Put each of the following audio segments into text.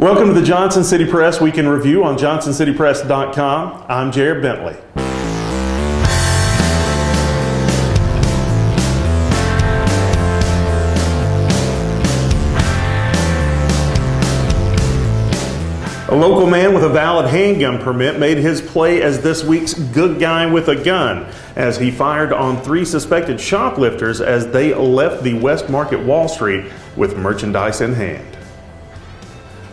Welcome to the Johnson City Press Week in Review on johnsоncitypress.com. I'm Jared Bentley. A local man with a valid handgun permit made his play as this week's good guy with a gun as he fired on 3 suspected shoplifters as they left the West Market Wall Street with merchandise in hand.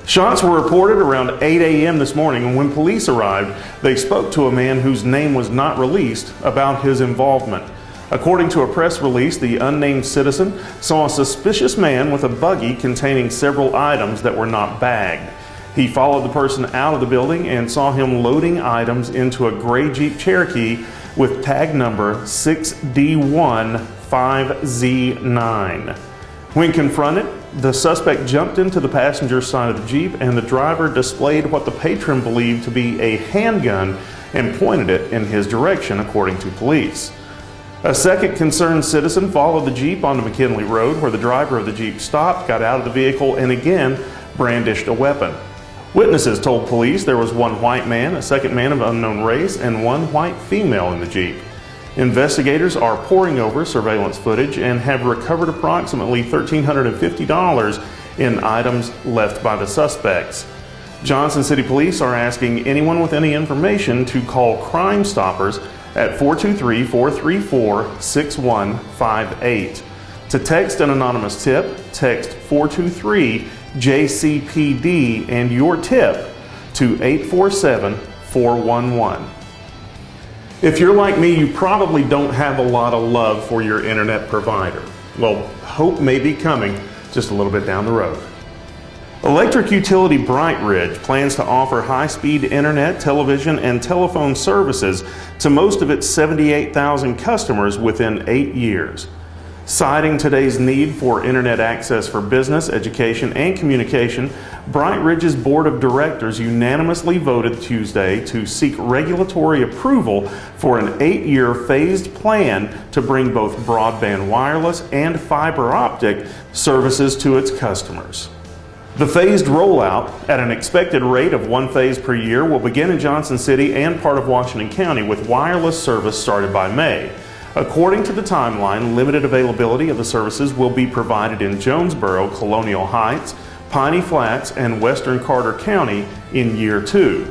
Shots were reported around 8 a.m. this morning, and when police arrived, they spoke to a man whose name was not released about his involvement. According to a press release, the unnamed citizen saw a suspicious man with a buggy containing several items that were not bagged. He followed the person out of the building and saw him loading items into a gray Jeep Cherokee with tag number 6D15Z9. When confronted, the suspect jumped into the passenger side of the Jeep, and the driver displayed what the patron believed to be a handgun and pointed it in his direction, according to police. A second concerned citizen followed the Jeep onto McKinley Road, where the driver of the Jeep stopped, got out of the vehicle, and again brandished a weapon. Witnesses told police there was one white man, a second man of unknown race, and one white female in the Jeep. Investigators are poring over surveillance footage and have recovered approximately $1,350 in items left by the suspects. Johnson City Police are asking anyone with any information to call Crime Stoppers at 423-434-6158. To text an anonymous tip, text 423-JCPD and your tip to 847-411. If you're like me, you probably don't have a lot of love for your internet provider. Well, hope may be coming just a little bit down the road. Electric utility Bright Ridge plans to offer high-speed internet, television, and telephone services to most of its 78,000 customers within 8 years. Citing today's need for internet access for business, education, and communication, Bright Ridge's Board of Directors unanimously voted Tuesday to seek regulatory approval for an 8-year phased plan to bring both broadband wireless and fiber optic services to its customers. The phased rollout, at an expected rate of 1 phase per year, will begin in Johnson City and part of Washington County, with wireless service started by May. According to the timeline, limited availability of the services will be provided in Jonesboro, Colonial Heights, Piney Flats, and Western Carter County in year 2.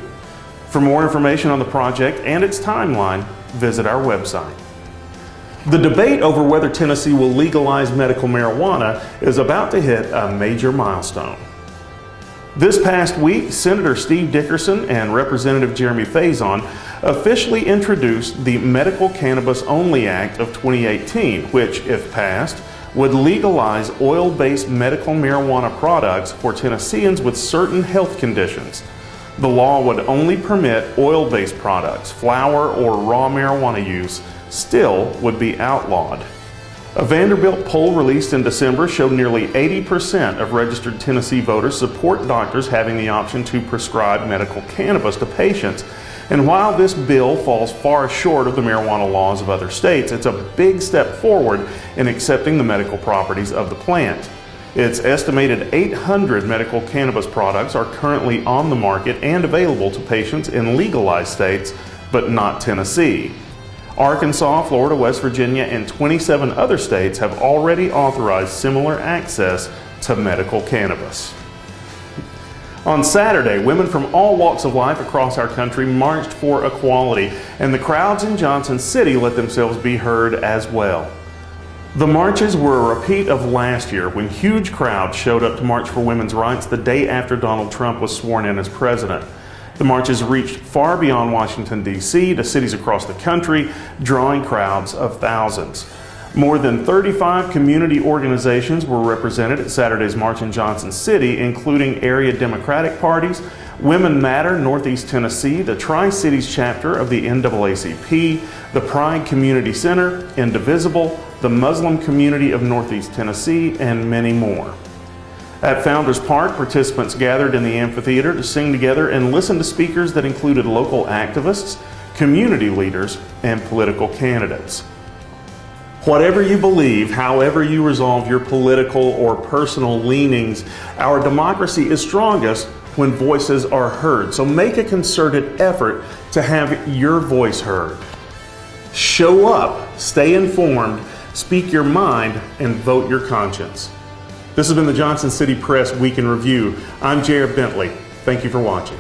For more information on the project and its timeline, visit our website. The debate over whether Tennessee will legalize medical marijuana is about to hit a major milestone. This past week, Senator Steve Dickerson and Representative Jeremy Faison officially introduced the Medical Cannabis Only Act of 2018, which, if passed, would legalize oil-based medical marijuana products for Tennesseans with certain health conditions. The law would only permit oil-based products. Flower or raw marijuana use still would be outlawed. A Vanderbilt poll released in December showed nearly 80% of registered Tennessee voters support doctors having the option to prescribe medical cannabis to patients. And while this bill falls far short of the marijuana laws of other states, it's a big step forward in accepting the medical properties of the plant. It's estimated 800 medical cannabis products are currently on the market and available to patients in legalized states, but not Tennessee. Arkansas, Florida, West Virginia, and 27 other states have already authorized similar access to medical cannabis. On Saturday, women from all walks of life across our country marched for equality, and the crowds in Johnson City let themselves be heard as well. The marches were a repeat of last year, when huge crowds showed up to march for women's rights the day after Donald Trump was sworn in as president. The marches reached far beyond Washington, D.C. to cities across the country, drawing crowds of thousands. More than 35 community organizations were represented at Saturday's march in Johnson City, including area Democratic parties, Women Matter Northeast Tennessee, the Tri-Cities chapter of the NAACP, the Pride Community Center, Indivisible, the Muslim Community of Northeast Tennessee, and many more. At Founders Park, participants gathered in the amphitheater to sing together and listen to speakers that included local activists, community leaders, and political candidates. Whatever you believe, however you resolve your political or personal leanings, our democracy is strongest when voices are heard. So make a concerted effort to have your voice heard. Show up, stay informed, speak your mind, and vote your conscience. This has been the Johnson City Press Week in Review. I'm Jared Bentley. Thank you for watching.